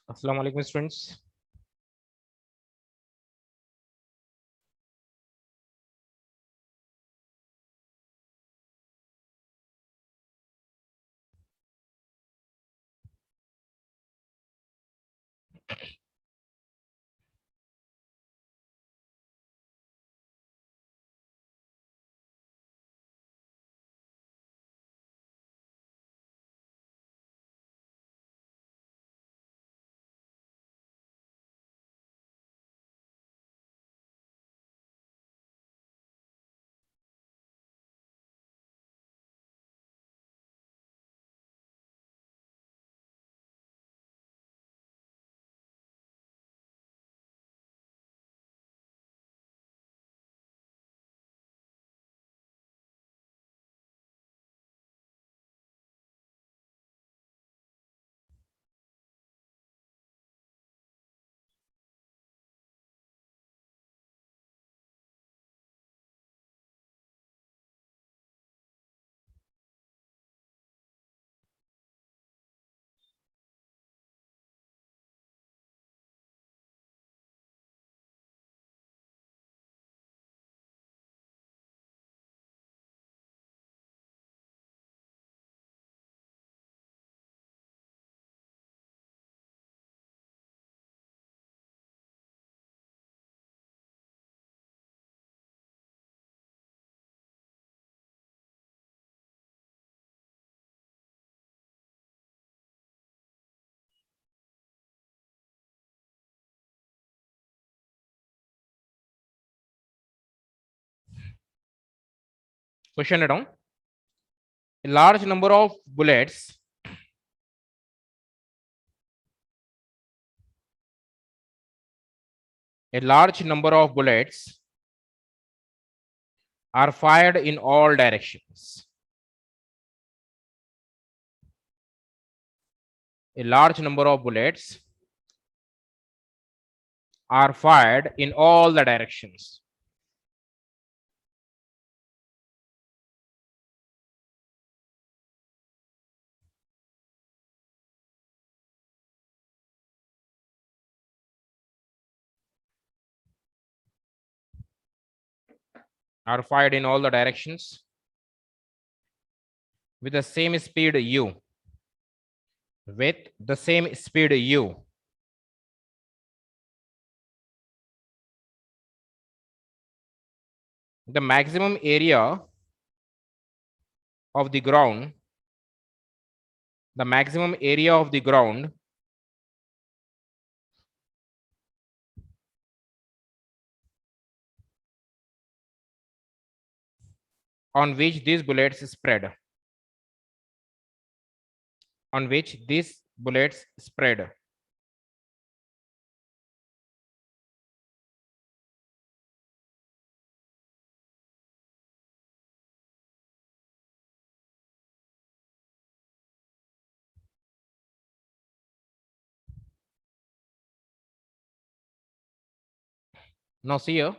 Assalamu alaikum students. Question down. A large number of bullets are fired in all directions. A large number of bullets are fired in all the directions. Are fired in all the directions with the same speed u. With the same speed u. The maximum area of the ground, the maximum area of the ground on which these bullets spread. On which these bullets spread. Now see here.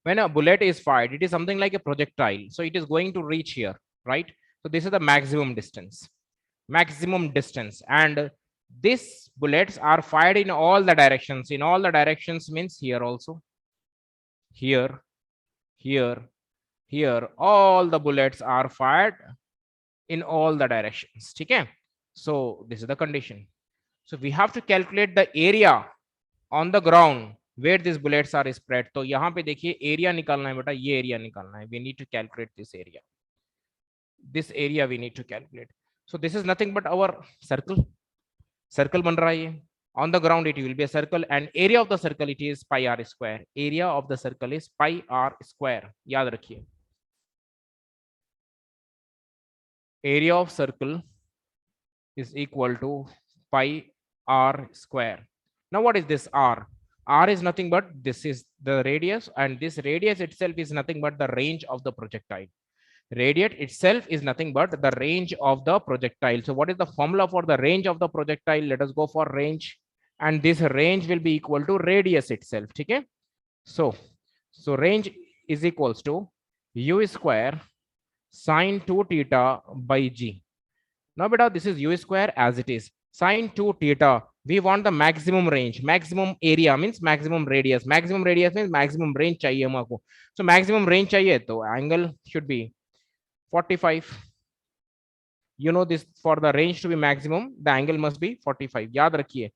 When a bullet is fired, it is something like a projectile. So it is going to reach here, right? So this is the maximum distance. Maximum distance. And these bullets are fired in all the directions. In all the directions means here also. Here, here, here. All the bullets are fired in all the directions. Okay? So this is the condition. So we have to calculate the area on the ground where these bullets are spread. तो यहाँ पे देखिए area निकालना है बेटा, ये area निकालना है. We need to calculate this area. This area we need to calculate. So this is nothing but our circle. Circle बन रहा है ये. On the ground it will be a circle and area of the circle it is pi r square. Area of the circle is pi r square. याद रखिए. Area of circle is equal to pi r square. Now what is this r? R is nothing but this is the radius, and this radius itself is nothing but the range of the projectile. Radius itself is nothing but the range of the projectile. So what is the formula for the range of the projectile? Let us go for range, and this range will be equal to radius itself. Okay. So range is equals to u square sine 2 theta by g. Now beta, this is u square as it is. Sine 2 theta. We want the maximum range. Maximum area means maximum radius. Maximum radius means maximum range चाहिए हमको. So maximum range चाहिए तो angle should be 45. You know this, for the range to be maximum, the angle must be 45. याद रखिए.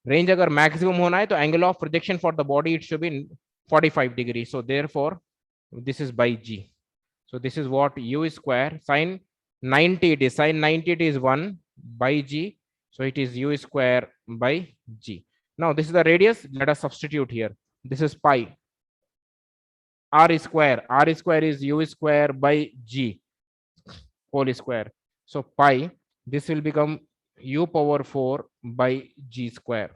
Range अगर maximum होना है तो angle of projection for the body it should be 45 degrees. So therefore this is by G. So this is what u square sine 90, it is sine 90, it is 1 by G. So it is u square by G. Now this is the radius. Let us substitute here. This is pi. R square is u square by G whole square. So pi, this will become u power 4 by G square.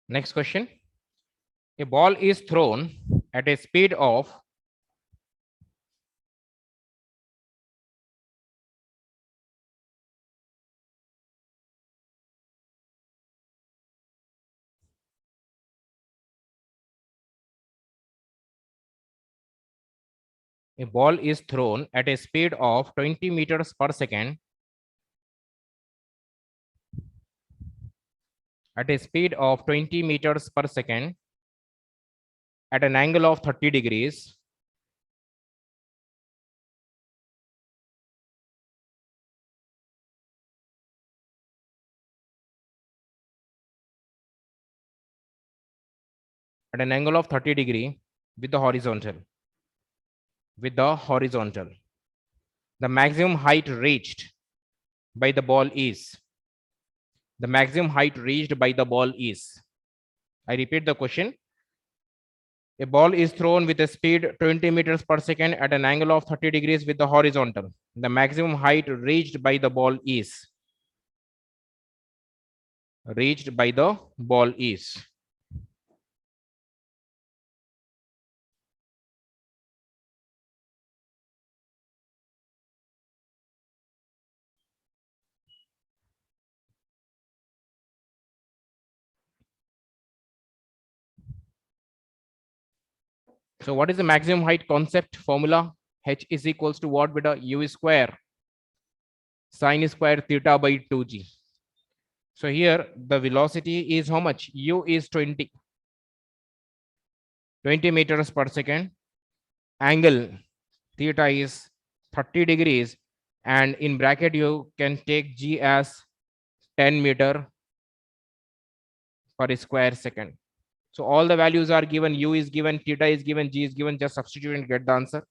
Next question. A ball is thrown at a speed of a ball is thrown at a speed of 20 meters per second at a speed of 20 meters per second at an angle of 30 degrees at an angle of 30 degree with the horizontal. The maximum height reached by the ball is. The maximum height reached by the ball is. I repeat the question. A ball is thrown with a speed 20 meters per second at an angle of 30 degrees with the horizontal. The maximum height reached by the ball is. Reached by the ball is. So what is the maximum height concept formula? H is equals to what beta? U square sine square theta by 2g. So here the velocity is how much? U is 20 meters per second. Angle theta is 30 degrees, and in bracket you can take g as 10 meter per square second. So all the values are given, u is given, theta is given, g is given. Just substitute and get the answer.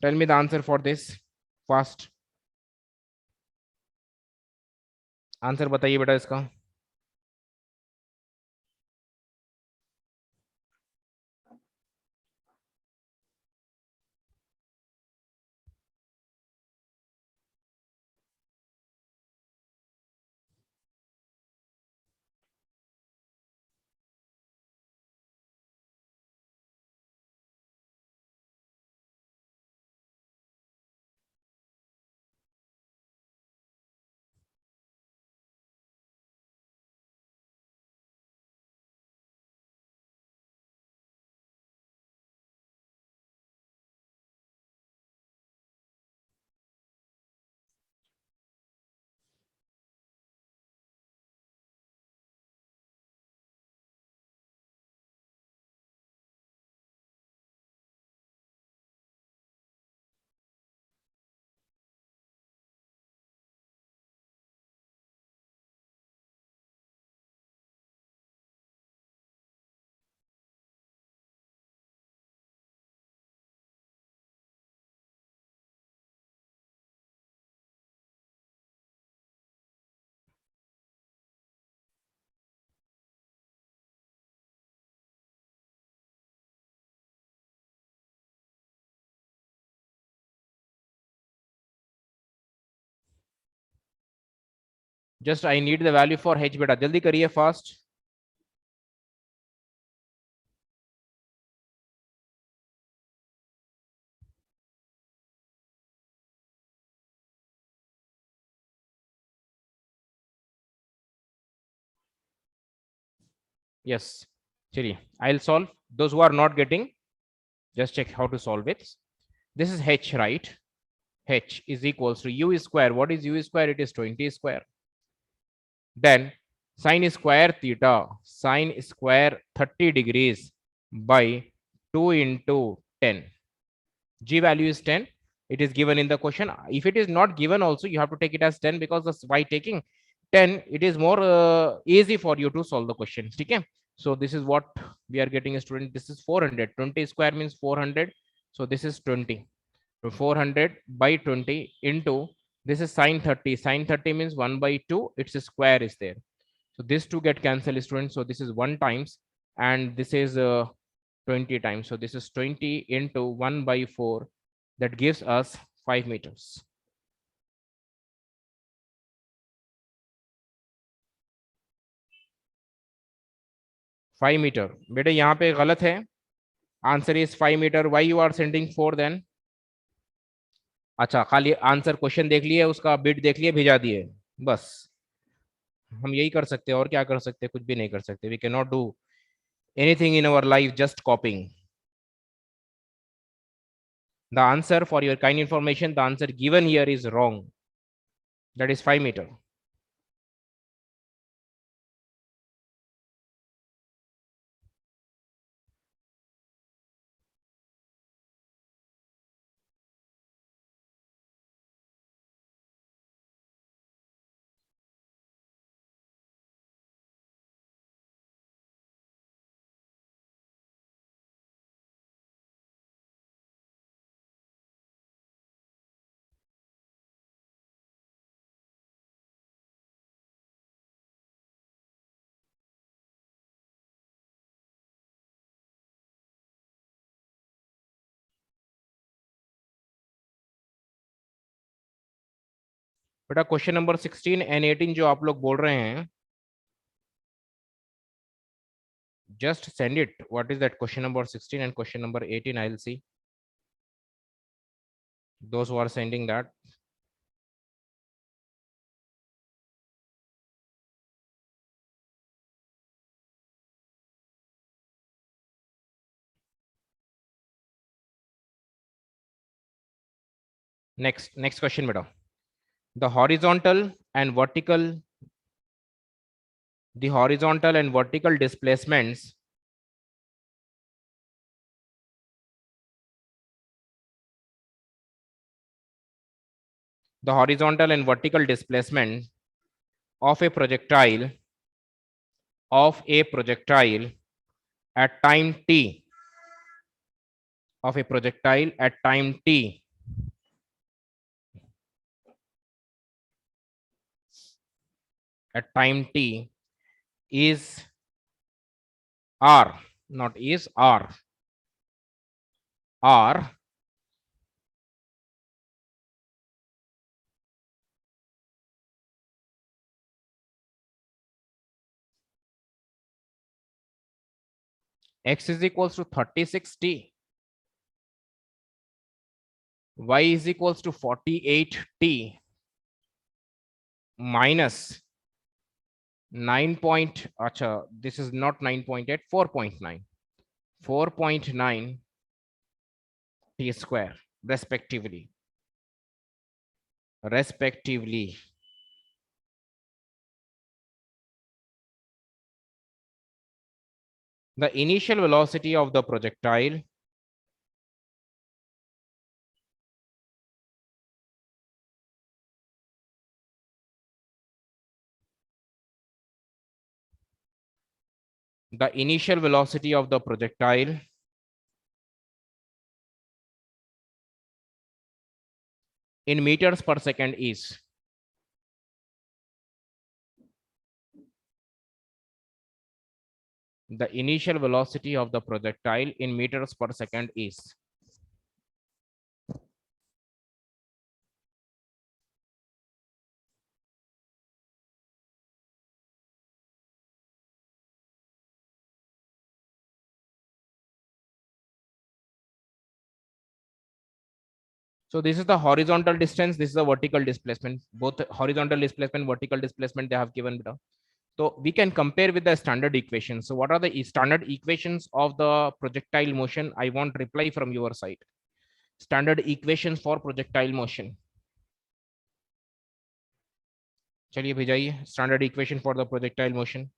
Tell me the answer for this fast. Answer बताइए बेटा इसका. Just I need the value for h बेटा, जल्दी करिए fast. Yes, chaliye, I'll solve. Those who are not getting, just check how to solve it. This is h, right? H is equals to u square. What is u square? It is 20 square. Then sine square theta, sine square 30 degrees by 2 into 10. G value is 10. It is given in the question. If it is not given also, you have to take it as 10, because by taking 10, it is more easy for you to solve the question. Okay? So this is what we are getting as student. This is 400. 20 square means 400. So this is 20. So 400 by 20 into, this is sine 30. Sine 30 means 1 by 2. Its square is there. So this 2 get cancelled, students. So this is 1 times, and this is 20 times. So this is 20 into 1 by 4. That gives us 5 meters. Five metre बेटे यहाँ पे गलत है. Answer is 5 metre. Why you are sending 4 then? अच्छा, खाली answer question देख लिए, उसका बिट देख लिए, भेजा दिए, बस. हम यही कर सकते हैं, और क्या कर सकते हैं? कुछ भी नहीं कर सकते. We can not do anything in our life, just copying. The answer, for your kind information, the answer given here is wrong. That is 5 meter. बेटा क्वेश्चन नंबर 16 एंड 18 जो आप लोग बोल रहे हैं, just send it. What is that question number 16 and question number 18? I'll see those who are sending that. next question beta. The horizontal and vertical displacements the horizontal and vertical displacement of a projectile at time t of a projectile at time t is r, not is r x is equals to 36t, y is equals to 48t minus 9 point, acha, this is not 9.8, 4.9 t square respectively. The initial velocity of the projectile in meters per second is the initial velocity of the projectile in meters per second is. So this is the horizontal distance, this is the vertical displacement. Both horizontal displacement, vertical displacement they have given below. So we can compare with the standard equations. So what are the standard equations of the projectile motion? I want reply from your side. Standard equations for projectile motion. चलिए भेजाइए standard equation for the projectile motion.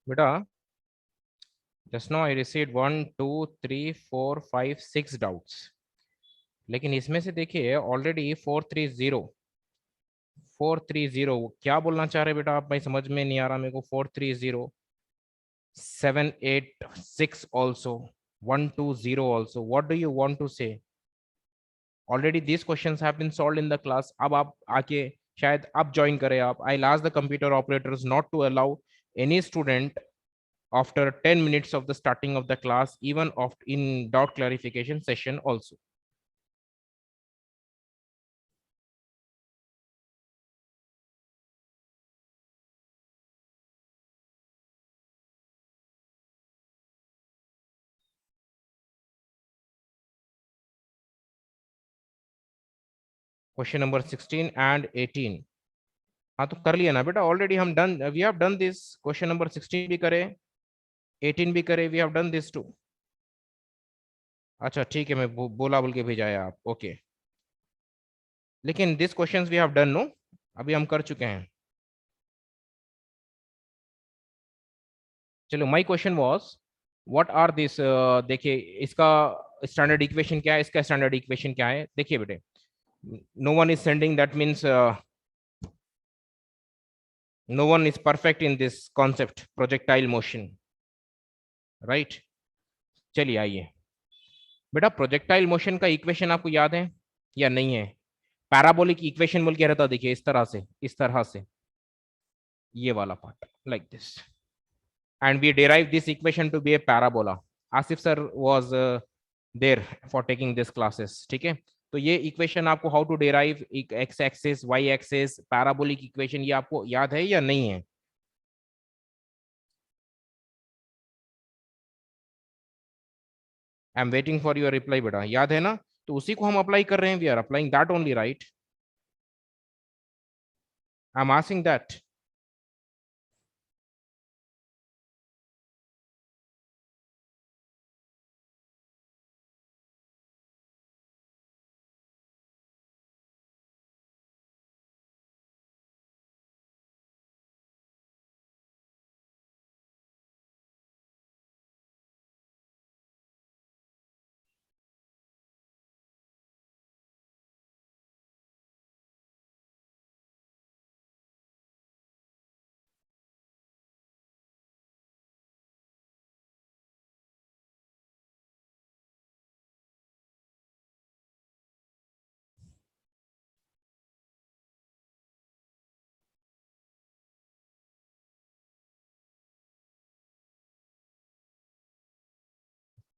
Beta, just now I received 1 2 3 4 5 6 doubts. लेकिन इसमें से देखिए already 430 क्या बोलना चाह रहे बेटा आप? भाई समझ में नहीं आ रहा मेरे को. 430 786 also 120 also. What do you want to say? Already these questions have been solved in the class. अब आप आके शायद अब ज्वाइन करें आप. I'll ask the computer operators not to allow any student after 10 minutes of the starting of the class, even of in doubt clarification session also. Question number 16 and 18। हाँ तो कर लिया ना बेटा, ऑलरेडी हम done, we have done this. Question number 16 भी करे, 18 भी करे, we have done this too. अच्छा ठीक है, मैं बोला बोल के भेजा है आप, ओके। लेकिन this questions we have done, no, अभी हम कर चुके हैं। चलो, my question was what are this, देखिए इसका स्टैंडर्ड इक्वेशन क्या है, इसका स्टैंडर्ड इक्वेशन क्या है, देखिए बेटे। No one is sending, that means no one is perfect in this concept projectile motion, right? चलिए आइए बेटा, प्रोजेक्टाइल मोशन का इक्वेशन आपको याद है या नहीं है? पैराबोलिक इक्वेशन बोल के रहता, देखिए इस तरह से, इस तरह से, ये वाला part like this, and we derive this equation to be a parabola. Asif sir was there for taking this classes, ठीक है। तो ये इक्वेशन आपको how to derive X axis, Y axis, parabolic equation, ये आपको याद है या नहीं है? I am waiting for your reply बेटा, याद है ना? तो उसी को हम अप्लाई कर रहे हैं, we are applying that only, right? I am asking that.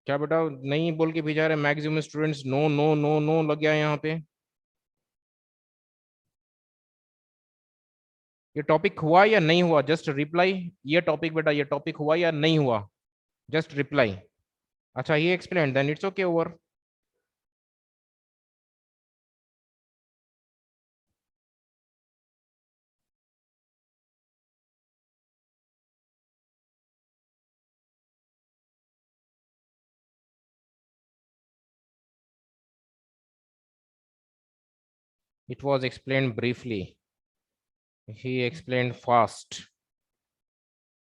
क्या बेटा नहीं बोल के भेजा रहे? Maximum students no no no no लग गया यहाँ पे। ये टॉपिक हुआ या नहीं हुआ? Just reply. ये टॉपिक बेटा, ये टॉपिक हुआ या नहीं हुआ? Just reply. अच्छा, ये explain, then it's okay, over. It was explain briefly, he explain fast.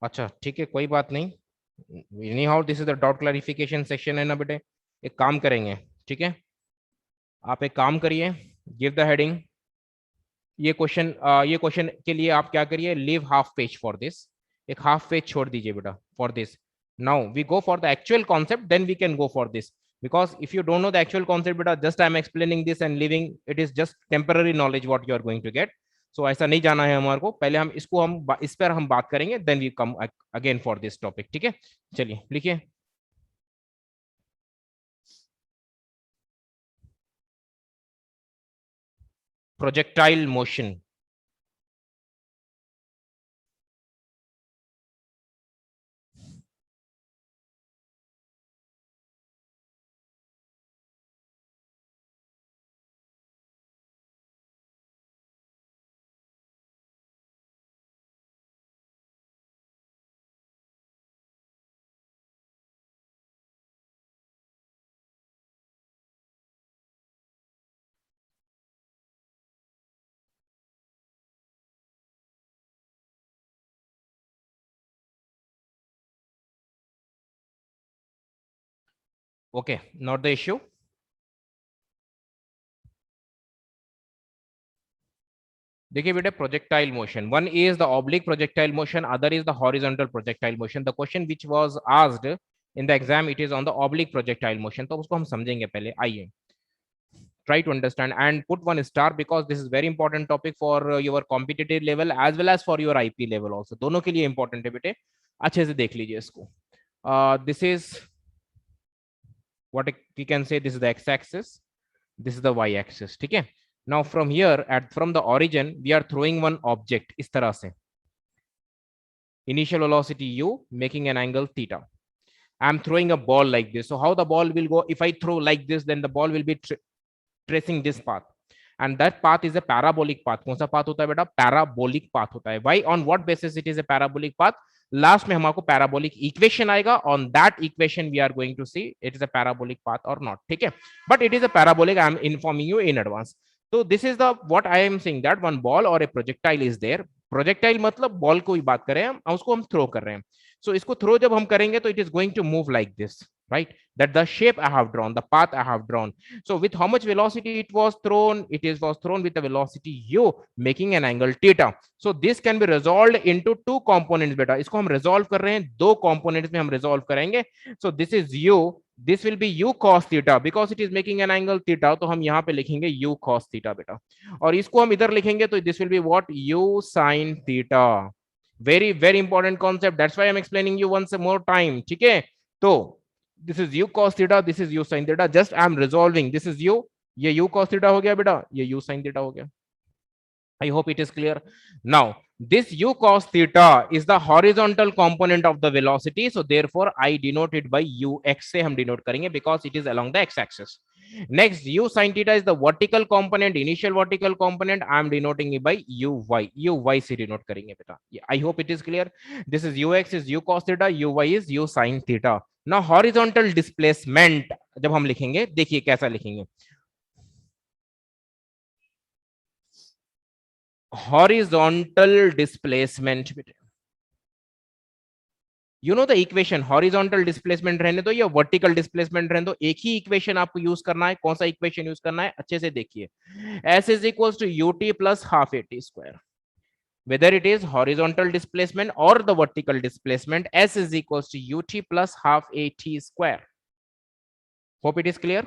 अच्छा ठीक है, कोई बात नहीं। Any how this is the doubt clarification section है ना बेटे। एक काम करेंगे, ठीक है, आप एक काम करिए, गिव द हेडिंग। ये क्वेश्चन के लिए आप क्या करिए, leave half page for this, एक हाफ पेज छोड़ दीजिए बेटा for this. Now we go for the actual concept, then we can go for this. because if you don't know the actual concept beta, just I am explaining this and leaving, it is just temporary knowledge what you are going to get. So ऐसा नहीं जाना है हमारे को, पहले हम इसको हम इस पर हम बात करेंगे, then we come again for this topic, ठीक है? चलिए लिखिए। Projectile motion. Okay, not the issue. देखिए बेटे, projectile motion, one is the oblique projectile motion, other is the horizontal projectile motion. The question which was asked in the exam, it is on the oblique projectile motion. तो उसको हम समझेंगे पहले, आइए। Try to understand and put one star because this is very important topic for your competitive level as well as for your IP level also, दोनों के लिए important है बेटे, अच्छे से देख लीजिए इसको। This is what we can say, this is the x axis, this is the y axis, ठीक है? Now from here, from the origin we are throwing one object इस तरह से, initial velocity u making an angle theta. I'm throwing a ball like this. So how the ball will go? If I throw like this, then the ball will be tracing this path. and that path is a parabolic path. कौन सा path होता है बेटा? Parabolic path होता है. Why? On what basis it is a parabolic path? Last में हमारे parabolic equation आएगा. On that equation we are going to see it is a parabolic path or not. ठीक है, but it is a parabolic. I am informing you in advance. तो this is the what I am saying that one ball or a projectile is there. Projectile मतलब ball को ही बात करें हम, उसको हम थ्रो कर रहे हैं. सो इसको थ्रो जब हम करेंगे तो it is going to move like this, right? That the shape I have drawn, the path I have drawn. So with how much velocity it was thrown? It is was thrown with a velocity u, making an angle theta. So this can be resolved into two components beta. इसको हम resolve कर रहे हैं, दो components में हम resolve करेंगे. So this is u, this will be u cos theta because it is making an angle theta. तो हम यहाँ पे लिखेंगे u cos theta बेटा, और इसको हम इधर लिखेंगे तो this will be what? u sin theta. Very very important concept. That's why I'm explaining you once more time. ठीक है, तो this is u cos theta, this is u sin theta. Just I'm resolving. This is u, ये u cos theta हो गया बेटा, ये u sin theta हो गया. I hope it is clear. Now this u cos theta is the horizontal component of the velocity, so therefore I denote it by ux से हम denote करेंगे because it is along the x-axis. Next, u sin theta is the vertical component, initial vertical component. I am denoting it by uy से denote करेंगे बेटा. I hope it is clear. This is ux is u cos theta, uy is u sin theta. Now horizontal displacement जब हम लिखेंगे, देखिए कैसा लिखेंगे. Horizontal displacement, you know the equation. Horizontal displacement रहने दो या वर्टिकल डिस्प्लेसमेंट रहने दो, एक ही इक्वेशन आपको यूज करना है. कौन सा इक्वेशन यूज करना है? अच्छे से देखिए. S is equals to ut plus half at square. whether it is horizontal displacement or the vertical displacement, S is equals to ut plus half at square. Hope it is clear.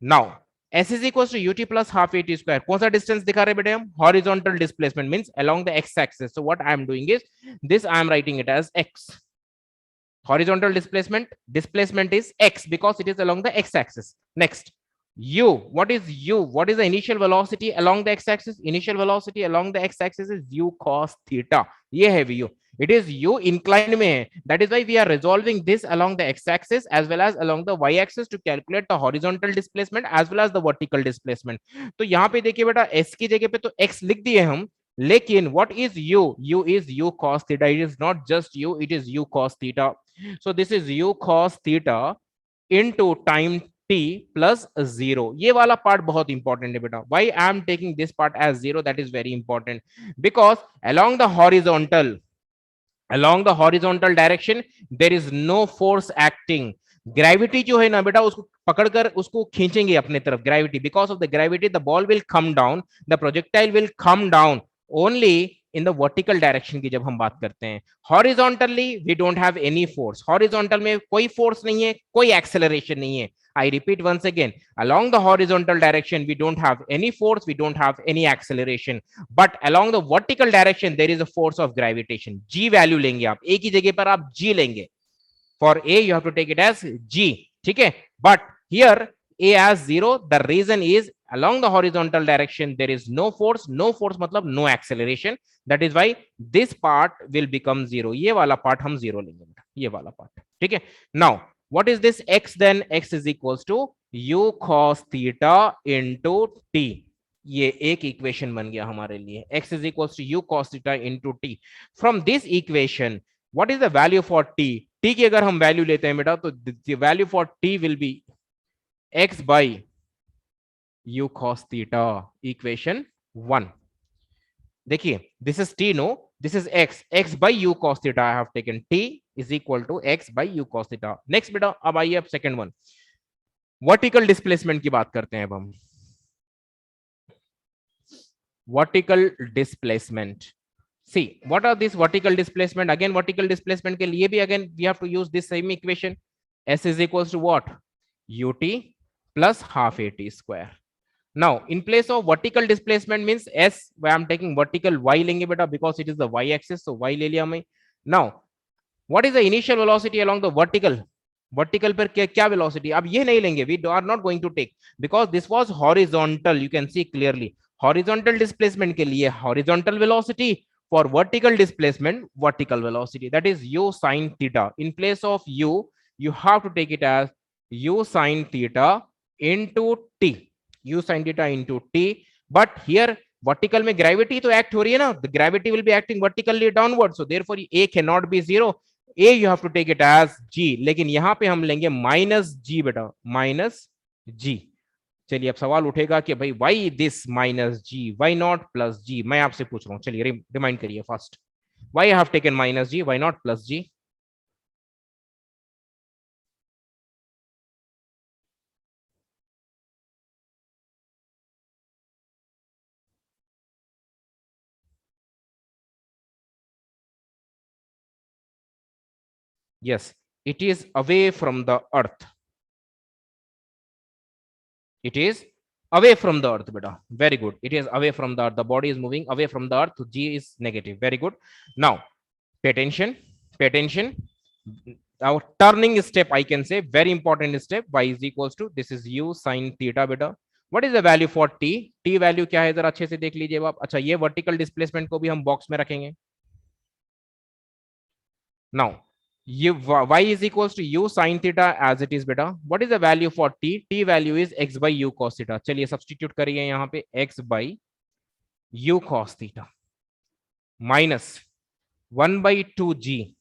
Now S is equals to ut plus half at square. कौन सा distance दिखा रहे बेटे हम? Horizontal displacement means along the x axis. So what I am doing is this, I am writing it as x. Horizontal displacement is x because it is along the x axis. Next, u, what is u? What is the initial velocity along the x axis? Initial velocity along the x axis is u cos theta. ये है vu. It is u inclined में है. That is why we are resolving this along the x axis as well as along the y axis to calculate the horizontal displacement as well as the vertical displacement. तो यहाँ पे देखिए बेटा, s की जगह पे तो x लिख दिए हम, लेकिन what is u? U is u cos theta. It is not just u, it is u cos theta. So this is u cos theta into time t plus 0. ये वाला पार्ट बहुत इंपॉर्टेंट है बेटा. Why I am taking this part as 0? That is very important because along the horizontal direction there is no force acting. Gravity जो है ना बेटा, उसको पकड़कर उसको खींचेंगे अपने तरफ. Gravity, because of the gravity the ball will come down, the projectile will come down only in the vertical direction की जब हम बात करते हैं. Horizontally we don't have any force. Horizontal में कोई फोर्स नहीं है, कोई एक्सेलरेशन नहीं है. I repeat once again, along the horizontal direction we don't have any force, we don't have any acceleration, but along the vertical direction there is a force of gravitation. G value लेंगे आप, एक ही जगह पर आप G लेंगे. For A you have to take it as G, ठीक है. But here A as 0, the reason is along the horizontal direction there is no force. No force मतलब no acceleration. That is why this part will become 0. ये वाला part हम 0 लेंगे, ये वाला part, ठीक है. Now what is this x then? X is equals to u cos theta into t. ये एक इक्वेशन बन गया हमारे लिए. x is equals to u cos theta into t. From this equation what is the value for t? t की अगर हम value लेते हैं बेटा तो the value for t will be x by u cos theta. Equation 1. देखिए, this is t, no, this is x. x by u cos theta I have taken. t is equal to x by u cos theta. Next बेटा, अब आइए अब second one, vertical displacement की बात करते हैं अब हम. Vertical displacement, see what are this vertical displacement? Again vertical displacement के लिए भी again we have to use this same equation. S is equals to what? ut plus half at square. Now in place of vertical displacement means s, where I'm taking vertical y लेंगे बेटा because it is the y axis, so y ले लिया हमने. Now what is the initial velocity along the vertical? Vertical पर क्या velocity? अब ये नहीं लेंगे, we are not going to take because this was horizontal. You can see clearly horizontal displacement के लिए horizontal velocity, for vertical displacement vertical velocity, that is u sin theta. In place of u you have to take it as u sin theta into t. U sin theta into t. but here vertical में gravity तो act हो रही है ना, the gravity will be acting vertically downward, so therefore a cannot be zero, a you have to take it as g, लेकिन यहां पे हम लेंगे माइनस जी बेटा, माइनस जी। चलिए अब सवाल उठेगा कि भाई why this minus g, why not plus g, मैं आपसे पूछ रहा हूं, चलिए रिमाइंड करिए first, why have taken minus g, why not plus g? Yes, it is away from the earth. It is away from the earth, beta. Very good. It is away from the earth. The body is moving away from the earth. So G is negative. Very good. Now, pay attention. Pay attention. Our turning step, I can say, very important step. Y is equals to, this is U sin theta beta. What is the value for T? T value क्या है जरा अच्छे से देख लीजिए आप। अच्छा, ये वर्टिकल डिस्प्लेसमेंट को भी हम बॉक्स में रखेंगे। Now, y is equals to u sin theta as it is beta. What is the value for t? T value is x by u cos theta. चलिए सब्सटीट्यूट करिए यहाँ पे, x by u cos theta minus 1 by 2g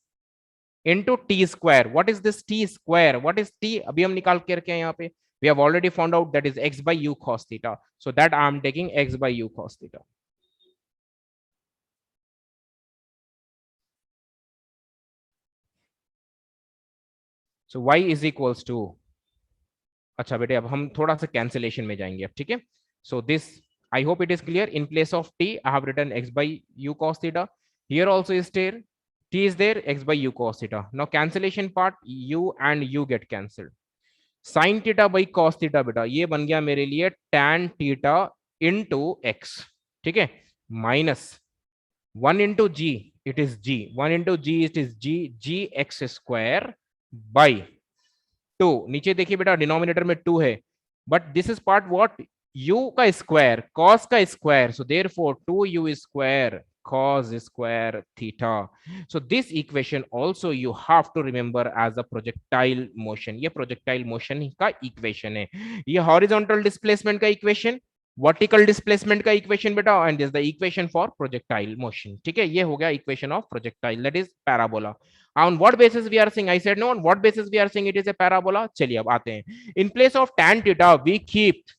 into t square. What is this t square? What is t? अभी हम निकाल के रखे हैं यहाँ पे. We have already found out that is x by u cos theta. So that I am taking x by u cos theta. So y is equals to, अच्छा बेटे अब हम थोड़ा सा कैंसिलेशन में जाएंगे अब, ठीक है। So this, I hope it is clear. In place of T I have written x by U cos theta, here also is there, t is there, x by u cos theta. Now cancellation part, u and u get cancelled. Sin theta by cos theta बेटा, ये बन गया मेरे लिए tan theta into x, ठीक है, minus 1 into g, it is g, 1 into g, it is g, g x square by 2, नीचे देखिए बेटा डिनोमिनेटर में 2 है, but this is part what, u का स्क्वायर cos का square, so therefore 2u square cos square theta. So this equation also you have to remember as a projectile motion. ये projectile motion का equation है, ये horizontal displacement का equation, vertical displacement का equation बेटा, and this is the equation for projectile motion. ठीक है, ये हो गया equation of projectile, that is parabola. On what basis we are saying? I said no, on what basis we are saying it is a parabola? चलिए अब आते हैं। In place of tan theta we keep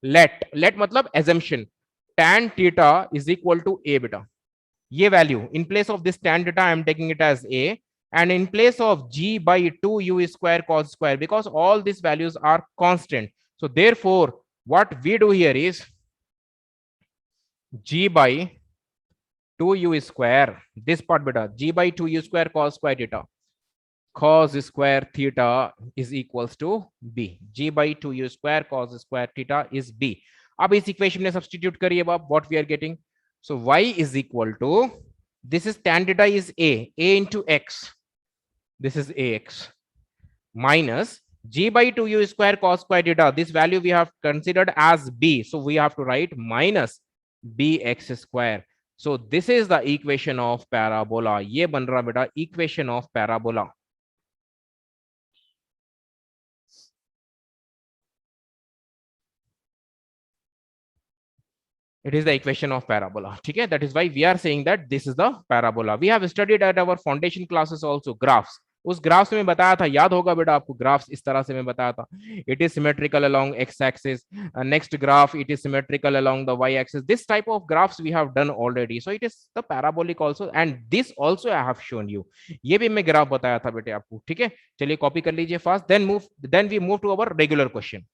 let मतलब assumption, tan theta is equal to a बेटा, ये value in place of this tan theta I am taking it as a, and in place of g by 2 u square cos square, because all these values are constant, so therefore what we do here is g by 2u square, this part beta, g by 2u square cos square theta, cos square theta is equals to b, g by 2u square cos square theta is b. अब इस equation में substitute करिए आप, what we are getting, so y is equal to, this is tan theta is a into x, this is ax, minus g by 2u square cos square theta, this value we have considered as b, so we have to write minus bx square. So this is the equation of parabola, ये बन रहा बेटा equation of parabola. It is the equation of parabola, ठीक है, that is why we are saying that this is the parabola. We have studied at our foundation classes also graphs, उस graphs में बताया था, याद होगा बेटा आपको, ग्राफ्स इस तरह से मैं बताया था, it is symmetrical along X axis, next graph it is symmetrical along the Y axis, this type of graphs we have done already, so it is the parabolic also, and this also I have shown you, ये भी मैं graph बताया था बेटे आपको, ठीक है। चलिए कॉपी कर लीजिए fast, then we move to our regular question.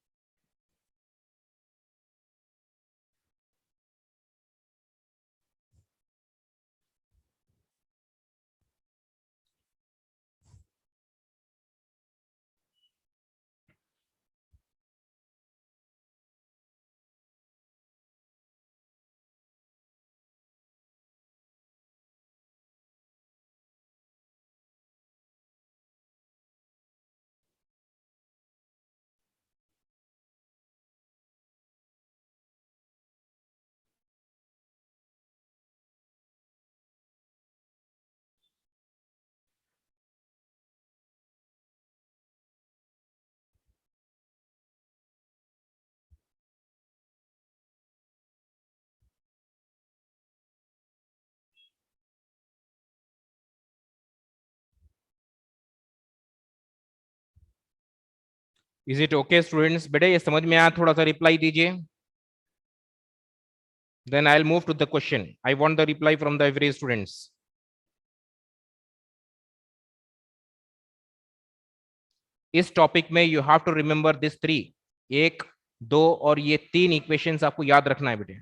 Is it okay students? बेटे ये समझ में आया? थोड़ा सा रिप्लाई दीजिए. Then I'll move to the question. I want the reply from the every students. इस टॉपिक में you have to remember this three. एक, दो और ये तीन इक्वेशंस आपको याद रखना है बेटे.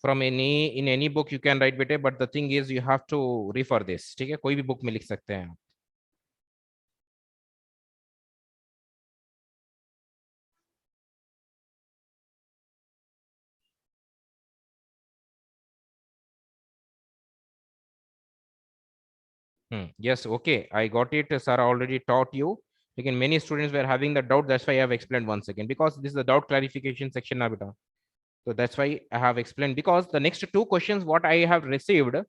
From any in any book you can write बेटे, but the thing is you have to refer this. ठीक है, कोई भी बुक में लिख सकते हैं आप. Yes, okay, I got it. Sir already taught you. Again, many students were having the doubt. That's why I have explained once again, because this is the doubt clarification section now, beta. So that's why I have explained, because the next two questions what I have received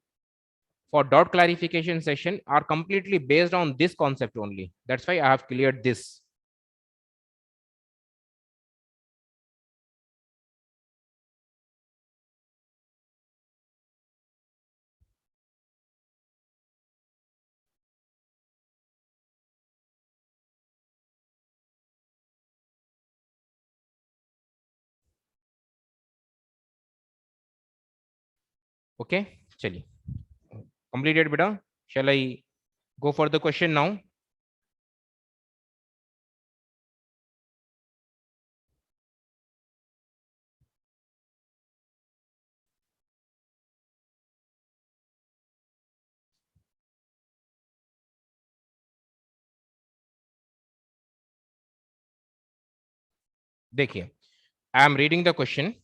for doubt clarification session are completely based on this concept only. That's why I have cleared this. Okay, chaliye. Completed, beta. Shall I go for the question now? देखिए, I am reading the question.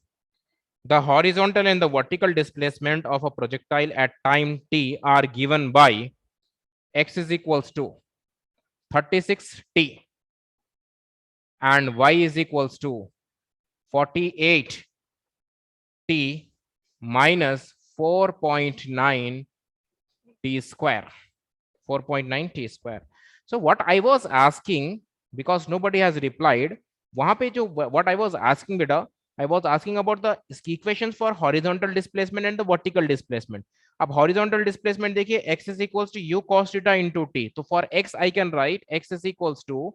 The horizontal and the vertical displacement of a projectile at time t are given by x is equals to 36t and y is equals to 48t minus 4.9 t square. 4.9 t square. So what I was asking, because nobody has replied, वहां पे जो what I was asking बेटा, I was asking about the equations for horizontal displacement and the vertical displacement. अब horizontal displacement देखिए, x is equals to u cos theta into t. तो for x I can write x is equals to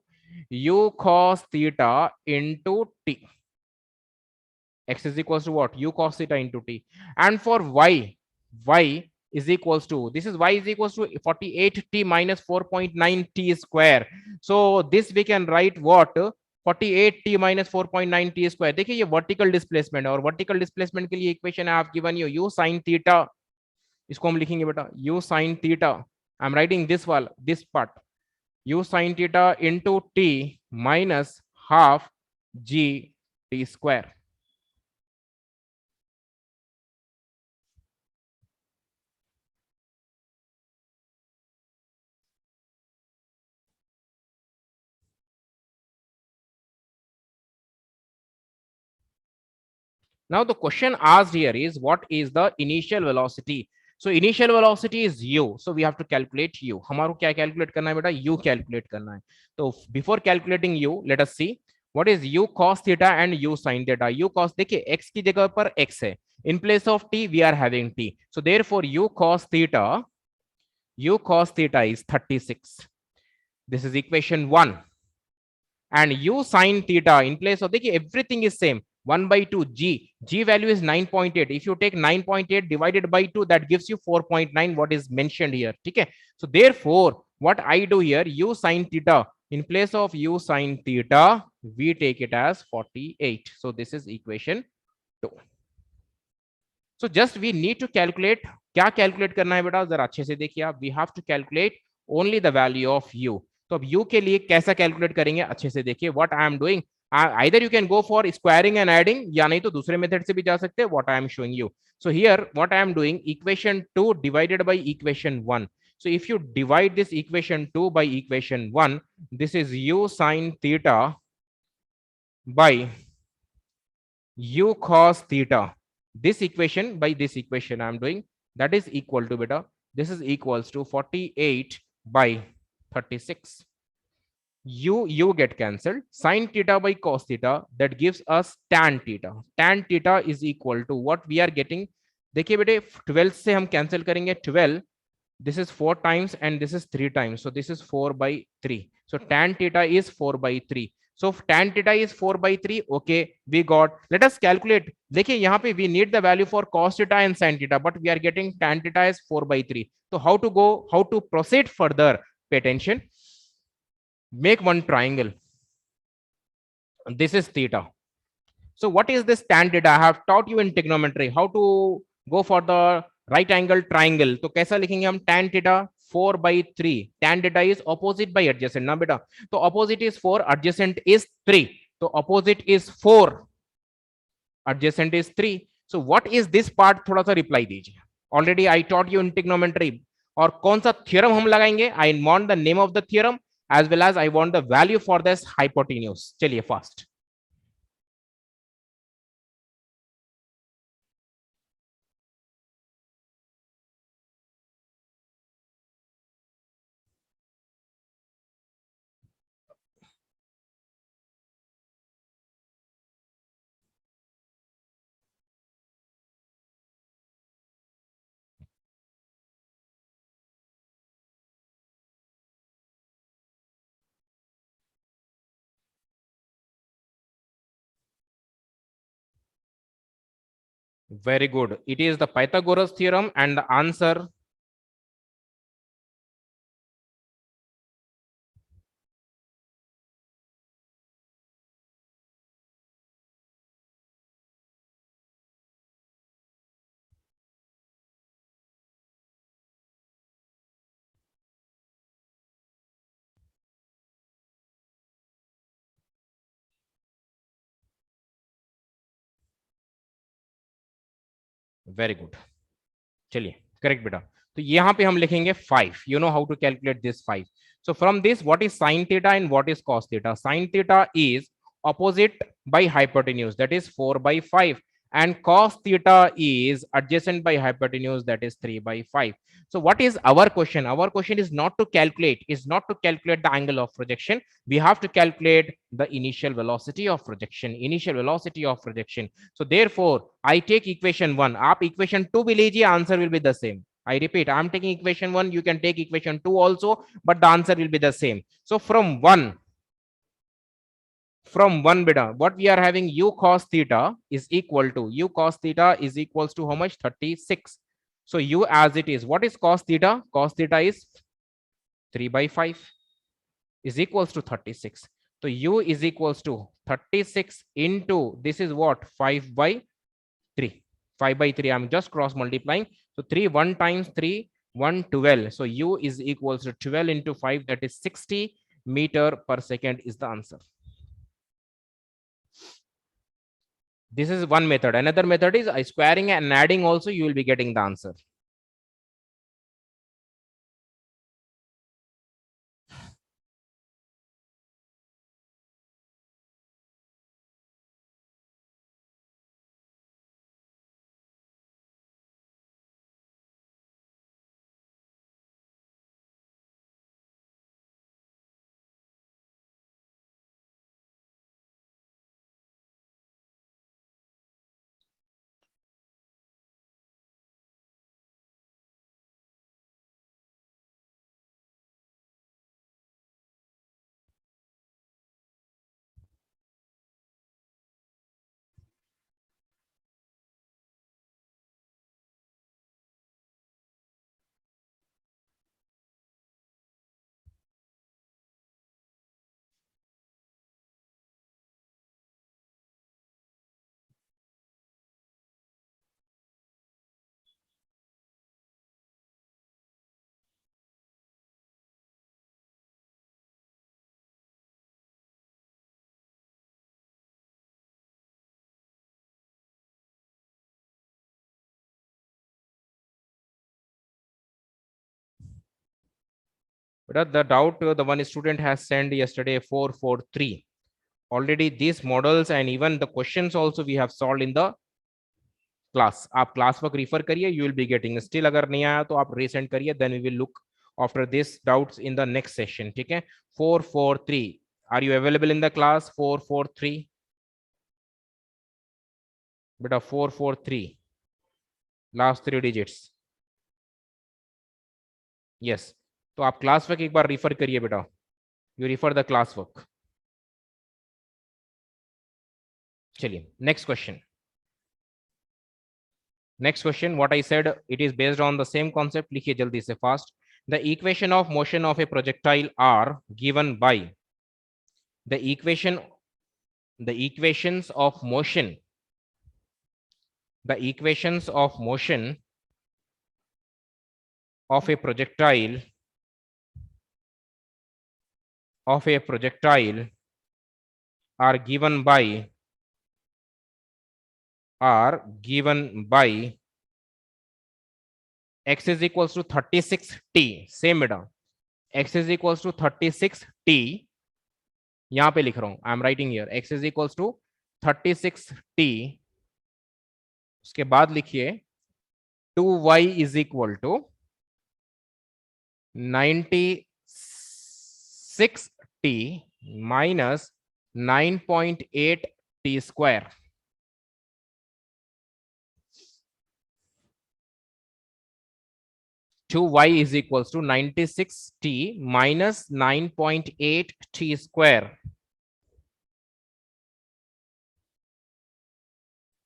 u cos theta into t. X is equals to what? U cos theta into t. And for y is equals to, this is y is equals to 48t minus 4.9 t square. So this we can write what? 48t minus 4.9 t square. देखिए ये vertical displacement है, और vertical displacement के लिए equation है आप given you sine theta. इसको हम लिखेंगे बेटा u sine theta. I am writing this वाला, this part, u sine theta into t minus half g t square. Now the question asked here is what is the initial velocity? So initial velocity is u. So we have to calculate u. हमारो क्या calculate करना है बेटा? U calculate करना है. तो before calculating u, let us see what is u cos theta and u sin theta. U cos, देखिए x की जगह पर x है. In place of t we are having t. So therefore u cos theta is 36. This is equation 1. And u sin theta in place of, देखिए everything is same, 1 by 2 g value is 9.8. if you take 9.8 divided by 2, that gives you 4.9 what is mentioned here. Okay, so therefore what I do here, u sin theta, in place of u sin theta we take it as 48. So this is equation 2. So just we need to calculate, क्या calculate करना है बेटा जरा अच्छे से देखिए आप. We have to calculate only the value of u. तो अब u के लिए कैसा कैलकुलेट करेंगे अच्छे से देखिए. What I am doing, either you can go for squaring and adding, या नहीं तो दूसरे मेथड से भी जा सकते हैं. What I am showing you. So here what I am doing, equation 2 divided by equation 1. So if you divide this equation 2 by equation 1, this is u sin theta by u cos theta. This equation by this equation I am doing, that is equal to beta, this is equals to 48 by 36. U get cancelled. Sin theta by cos theta, that gives us tan theta. Tan theta is equal to what we are getting, देखिए बेटे 12 से हम cancel करेंगे 12, this is 4 times and this is 3 times, so this is 4 by 3, so tan theta is 4 by 3, so tan theta is 4 by 3. Okay, we got, let us calculate. देखिए यहाँ पे we need the value for cos theta and sin theta, but we are getting tan theta is 4 by 3. So how to go, how to proceed further? Pay attention. Make one triangle, this is theta. So what is this tan theta? I have taught you in trigonometry how to go for the right angle triangle. तो कैसा लिखेंगे हम? tan theta 4 by 3. tan theta is opposite by adjacent ना बेटा, तो opposite is 4, adjacent is 3, तो opposite is 4, adjacent is 3. So what is this part? थोड़ा सा reply दीजिए. Already I taught you in trigonometry. और कौन सा theorem हम लगाएंगे? I want the name of the theorem as well as I want the value for this hypotenuse. चलिए fast. Very good. It is the Pythagoras theorem and the answer very good. चलिए correct बेटा. तो यहां पे हम लिखेंगे 5. You know how to calculate this 5. So from this what is sin theta and what is cos theta? Sin theta is opposite by hypotenuse, that is 4 by 5, and cos theta is adjacent by hypotenuse, that is 3 by 5. So what is our question? Our question is not to calculate, the angle of projection. We have to calculate the initial velocity of projection. So therefore I take equation 1. आप equation 2 भी लीजिए, answer will be the same. I repeat, I'm taking equation 1, you can take equation 2 also, but the answer will be the same. So from 1 beta, what we are having, u cos theta is equal to how much? 36. So u as it is, what is cos theta? Cos theta is 3 by 5 is equals to 36. So u is equals to 36 into, this is what, 5 by 3. 5 by 3, I'm just cross multiplying. So 3, 1 times 3, 1, 12. So u is equals to 12 into 5, that is 60 meter per second is the answer. This is one method. Another method is squaring and adding also, you will be getting the answer. But the doubt the one student has sent yesterday 443. Already these models and even the questions also we have solved in the class. आप class work refer करिए, you will be getting. Still अगर नहीं आया तो आप resend करिए, then we will look after this doubts in the next session. ठीक है? 443. Are you available in the class? 443. बेटा 443. Last 3 digits. यस, तो आप क्लास वर्क एक बार रिफर करिए बेटा, you refer the class work. चलिए next question. Next question, what I said it is based on the same concept, लिखिए जल्दी से fast. The equation of motion of a projectile are given by the equation, the equations of motion, the equations of motion of a projectile, of a projectile are given by, are given by x is equals to 36t, same बेटा, x is equals to 36t, यहां पे लिख रहा हूं, आई am writing here x is equals to 36t, उसके बाद लिखिए 2y is equal to 96t minus 9.8 t square. To y is equals to 96t minus 9.8 t square.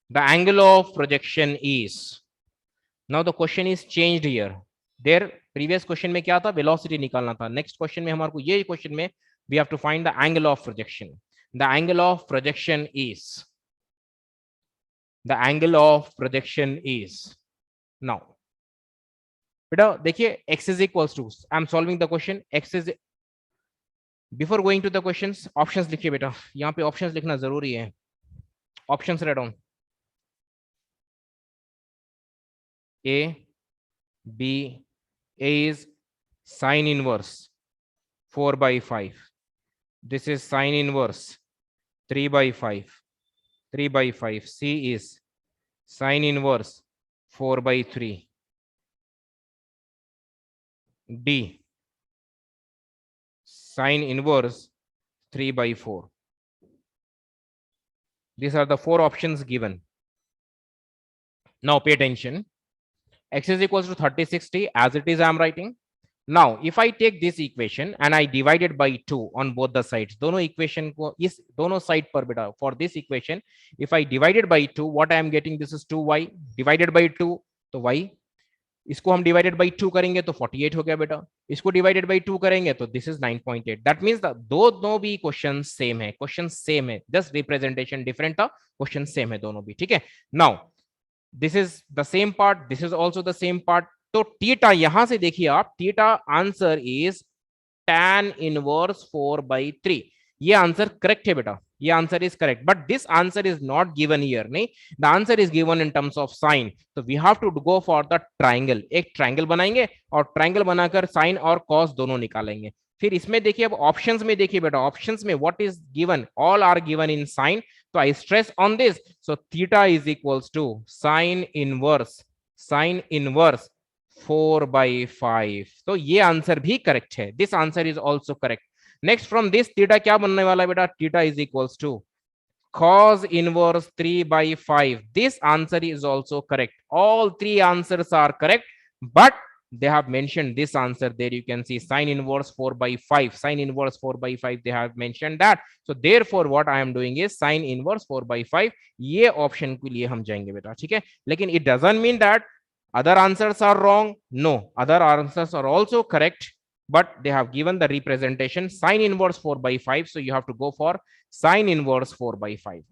The angle of projection is, now the question is changed here. There previous question में क्या था, velocity निकालना था. Next question में हमारे को ये question में we have to find the angle of projection. The angle of projection is, the angle of projection is, now बेटा देखिए x is equals to, I am solving the question, x is, before going to the questions options लिखिए बेटा, यहाँ पे options लिखना जरूरी है. Options write down, a, b, a is sine inverse 4 by 5, this is sine inverse 3 by 5, 3 by 5, c is sine inverse 4 by 3, d sine inverse 3 by 4. These are the 4 options given. Now pay attention, x is equals to 3060 as it is I am writing. Now if I take this equation and I divide it by 2 on both the sides, दोनों equation को इस दोनों side पर बेटा, for this equation if I divide it by 2, what I am getting, this is 2y divided by 2, तो y, इसको हम divided by 2 करेंगे तो 48 हो गया बेटा, इसको डिवाइडेड बाई 2 करेंगे तो दिस इज 9.8. दैट मींस दोनों भी क्वेश्चन सेम है, क्वेश्चन सेम है, जस्ट रिप्रेजेंटेशन डिफरेंट था, क्वेश्चन सेम है दोनों भी, ठीक है. Now this is the same part, this is also the same part, तो थीटा यहां से देखिए आप, theta answer is tan inverse 4/3, ये आंसर करेक्ट है बेटा, ये answer is correct, but this answer is not given here, नहीं, the answer is given in terms of sign, तो we have to go for the triangle, एक triangle बनाएंगे और triangle बनाकर साइन और कॉस दोनों निकालेंगे. फिर इसमें देखिए, अब ऑप्शंस में देखिए बेटा, ऑप्शंस में what is given, all are given in sine, तो I stress on this, so theta is equals to sine inverse, sine inverse 4/5, तो ये आंसर भी करेक्ट है, this answer is also correct. Next from this theta क्या बनने वाला है बेटा, theta is equals to cos inverse 3/5, this answer is also correct, all 3 answers are correct, but they have mentioned this answer, there you can see sin inverse 4/5, sin inverse 4/5 they have mentioned that, so therefore what I am doing is sin inverse 4/5, ये option के लिए हम जाएंगे बेटा, ठीक है. लेकिन it doesn't mean that other answers are wrong, no, other answers are also correct, but they have given the representation sin inverse 4/5, so you have to go for sin inverse 4/5.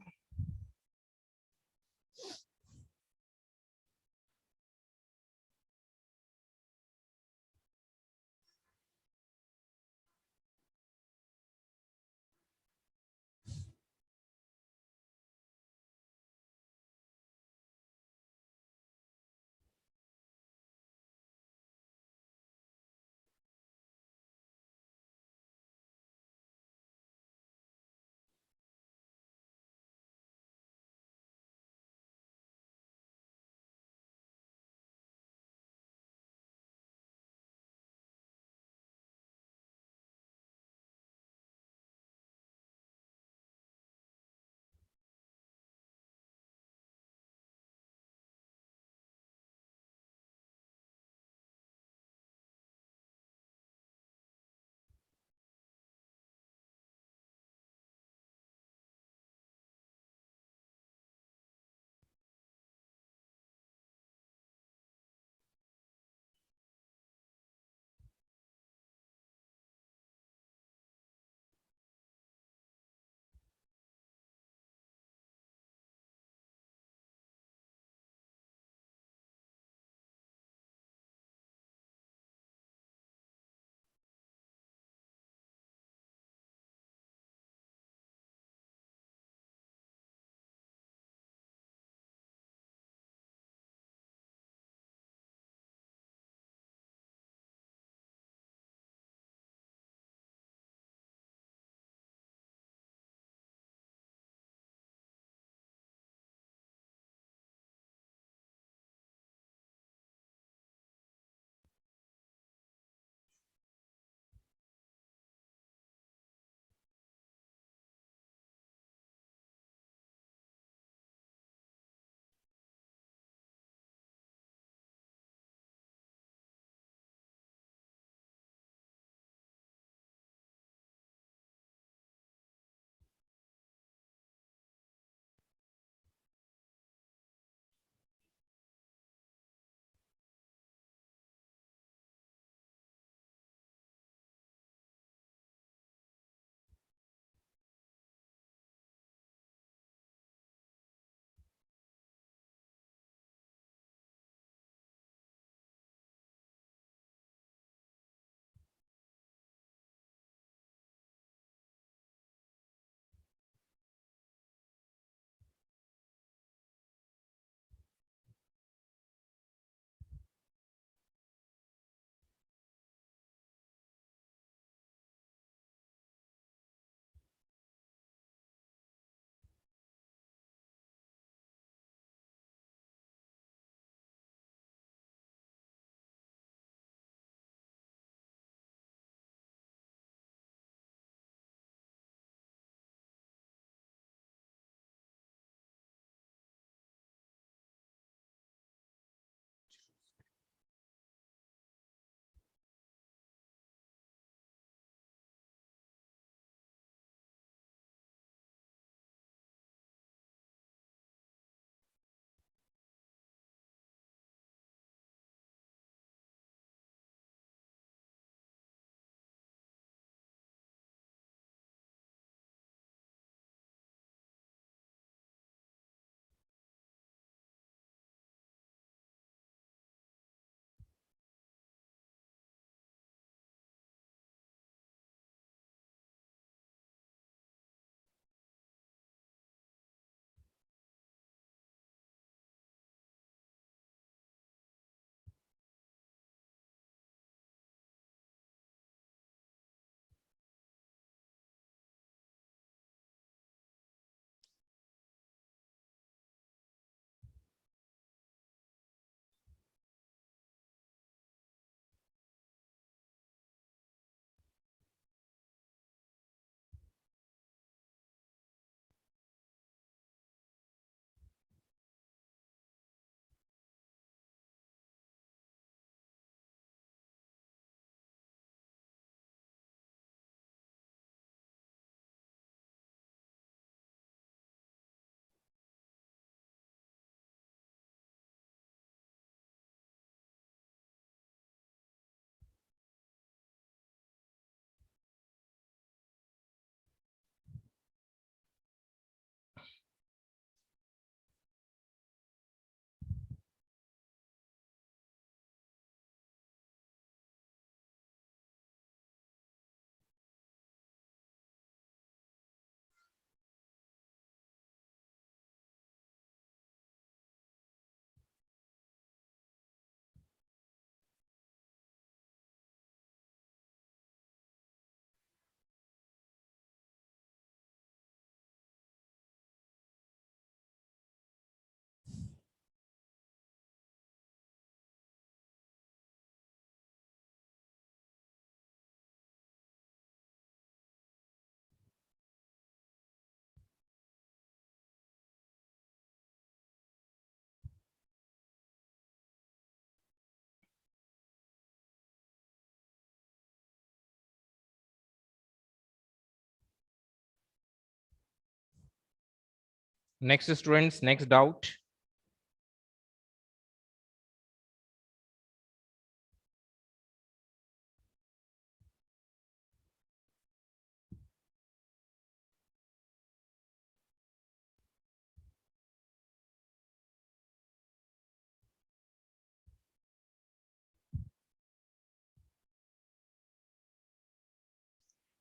Next students, next doubt.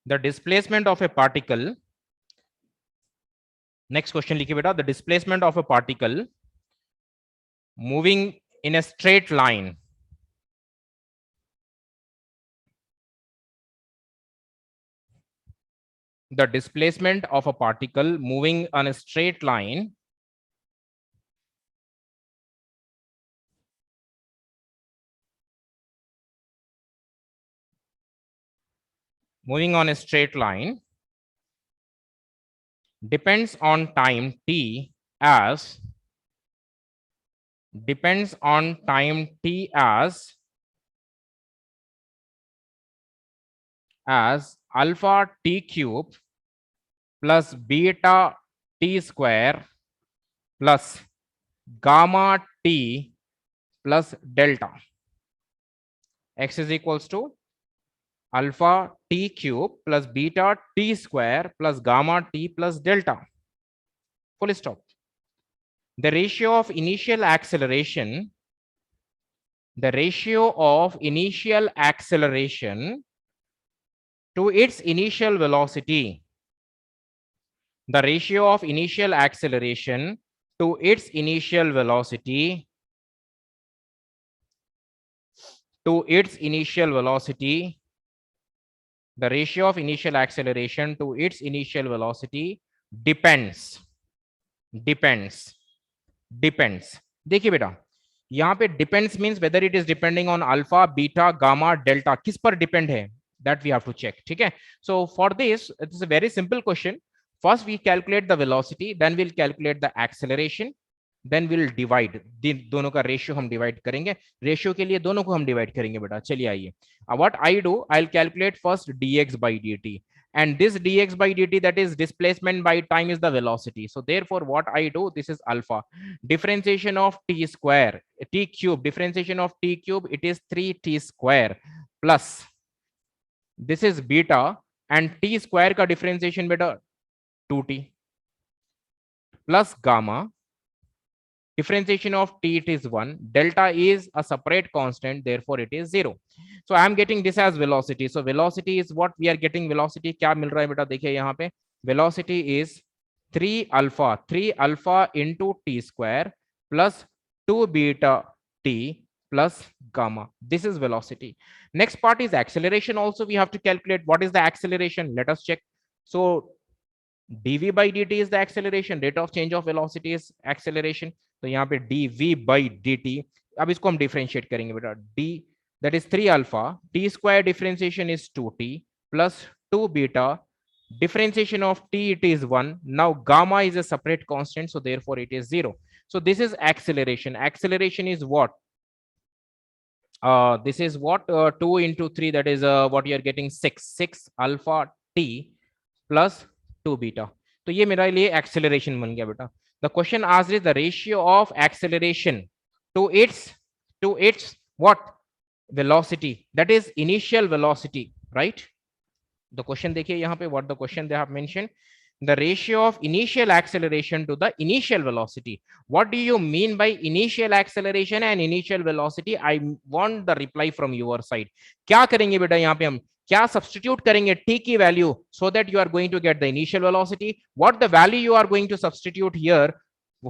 The displacement of a particle, next question लिखिए बेटा, the displacement of a particle moving in a straight line the displacement of a particle moving on a straight line moving on a straight line depends on time t as depends on time t as alpha t cube plus beta t square plus gamma t plus delta. X is equals to alpha t cube plus beta t square plus gamma t plus delta. Full stop. The ratio of initial acceleration to its initial velocity, the ratio of initial acceleration to its initial velocity the ratio of initial acceleration to its initial velocity depends. देखिए बेटा, यहाँ पे depends means whether it is depending on alpha beta gamma delta, किस पर depend है, that we have to check. ठीक है, so for this it is a very simple question. First we calculate the velocity, then will calculate the acceleration, then will divide, दोनों का ratio हम divide करेंगे. Ratio के लिए दोनों को हम डिवाइड करेंगे बेटा. चलिए आइए, what I do, I will calculate first dx by dt, and this dx by dt, that is displacement by time, is the velocity. So therefore what I do, this is alpha, differentiation of t square, t cube, differentiation of t cube, it is 3t square plus this is beta, and t square का differentiation beta 2t plus gamma, differentiation of t, it is 1, delta is a separate constant, therefore it is 0. So I am getting this as velocity. So velocity is what we are getting, velocity क्या मिल रहा है बेटा, देखिए यहाँ पे velocity is 3 alpha into t square plus 2 beta t plus gamma. This is velocity. Next part is acceleration. Also we have to calculate what is the acceleration. Let us check. So dv by dt is the acceleration, rate of change of velocity is acceleration. तो यहाँ पे dv by dt, अब इसको हम differentiate करेंगे बेटा. d, that is 3 alpha, t square differentiation is 2t plus 2 beta, differentiation of t, it is 1. Now gamma is a separate constant, so therefore it is 0. So this is acceleration. Acceleration is what, this is what, 2 into 3, that is what you are getting, 6 alpha t plus 2 beta. तो ये मेरा लिए acceleration बन गया बेटा. The question asked is the ratio of acceleration to its what, velocity, that is initial velocity, right? The question देखिए यहाँ पे, what the question they have mentioned, the ratio of initial acceleration to the initial velocity. What do you mean by initial acceleration and initial velocity? I want the reply from your side. क्या करेंगे बेटा यहाँ पे, हम क्या substitute करेंगे t की value, so that you are going to get the initial velocity. What the value you are going to substitute here,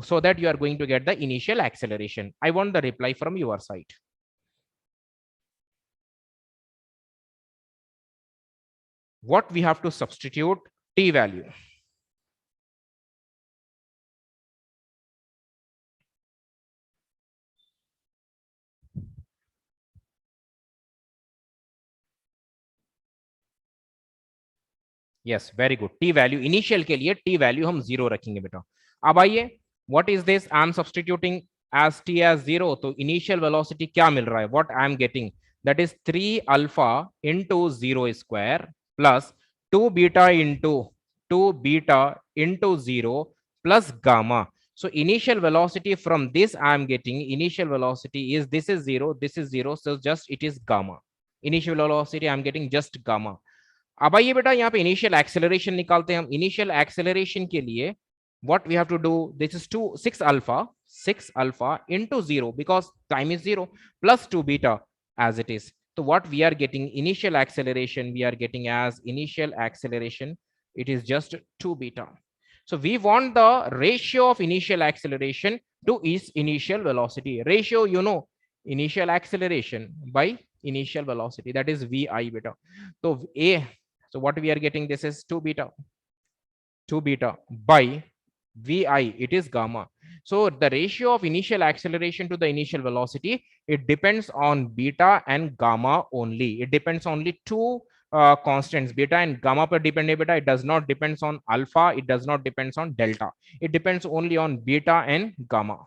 so that you are going to get the initial acceleration? I want the reply from your side. What we have to substitute t value? Yes, very good. T value initial के लिए T value हम 0 रखेंगे बेटा. अब आइए, what is this, I am substituting as T as 0, तो initial velocity क्या मिल रहा है, what I am getting, that is 3 alpha into 0 square plus 2 beta into 0 plus gamma. So initial velocity from this I am getting, initial velocity is, this is 0, this is 0, so just it is gamma. Initial velocity I am getting just gamma. अब आइए बेटा यहाँ पे initial acceleration निकालते हैं हम. Initial acceleration के लिए what we have to do, this is 6 alpha into 0 because time is 0 plus 2 beta as it is. So what we are getting, initial acceleration we are getting as initial acceleration, it is just 2 beta. So we want the ratio of initial acceleration to its initial velocity. Ratio, you know, initial acceleration by initial velocity, that is vi beta. So so what we are getting, this is 2 beta by vi, it is gamma. So the ratio of initial acceleration to the initial velocity, it depends on beta and gamma only. It depends only two constants, beta and gamma per dependent beta. It does not depends on alpha, it does not depends on delta. It depends only on beta and gamma.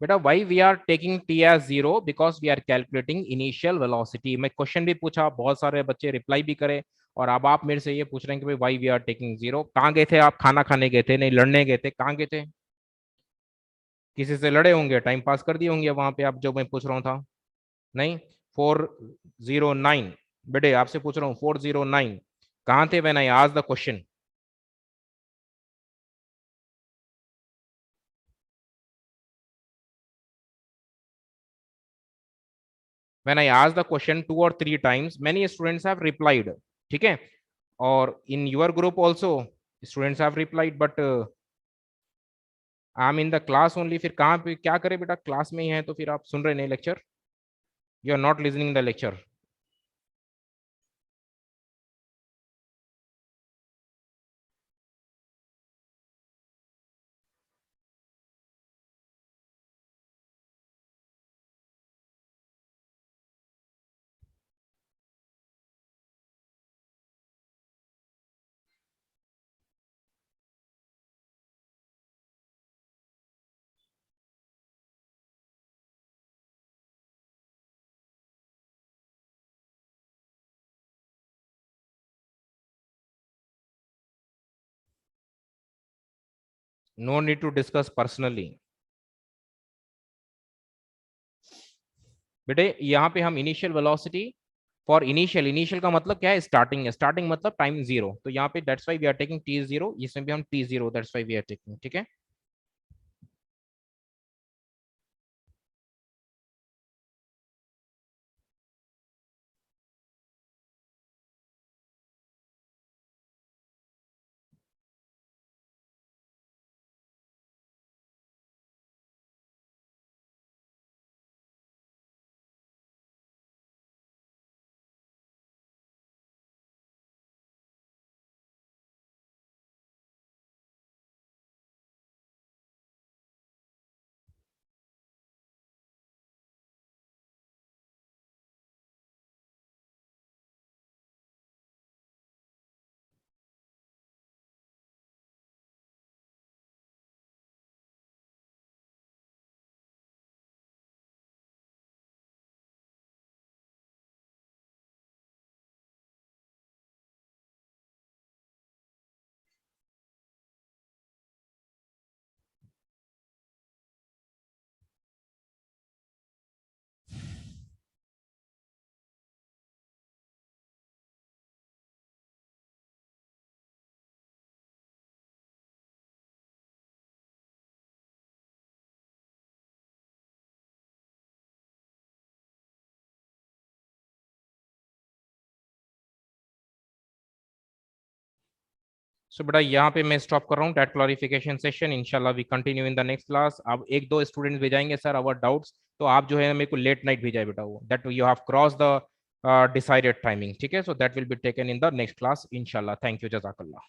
बेटा why we are taking t as 0, because we are calculating initial velocity. मैं question भी पूछा, बहुत सारे बच्चे reply भी करे, और अब आप मेरे से ये पूछ रहे हैं कि भाई why we are taking 0. कहाँ गए थे आप? खाना खाने गए थे? नहीं, लड़ने गए थे? कहाँ गए थे? किसी से लड़े होंगे, टाइम पास कर दिए होंगे वहां पे आप, जो मैं पूछ रहा था. नहीं. 409, बेटे आपसे पूछ रहा हूँ 409 कहाँ थे when I asked the question? when I asked the question 2 or 3 times, many students have replied. ठीक है. और in your group also students have replied, but I am in the class only. फिर कहाँ पे क्या करे बेटा, क्लास में ही है तो फिर आप सुन रहे नहीं lecture, you are not listening the lecture. No need to discuss personally. बेटे यहाँ पे हम initial velocity for initial, initial का मतलब क्या है? स्टार्टिंग है. स्टार्टिंग मतलब टाइम 0. तो यहाँ पे that's why we are taking t0, इसमें भी हम t0, that's why we are taking. ठीक है. सो बेटा यहाँ पे मैं स्टॉप कर रहा हूँ डेट क्लॉरिफिकेशन सेशन. इंशाल्लाह we continue in the next class. अब एक दो स्टूडेंट्स भेजाएंगे सर आवर डाउट्स तो आप जो है मेरे को लेट नाइट भेजा है बेटा, वो that you have cross the decided timing, ठीक है। So that will be taken in the next class इंशाल्लाह। Thank you, जजाकल्लाह।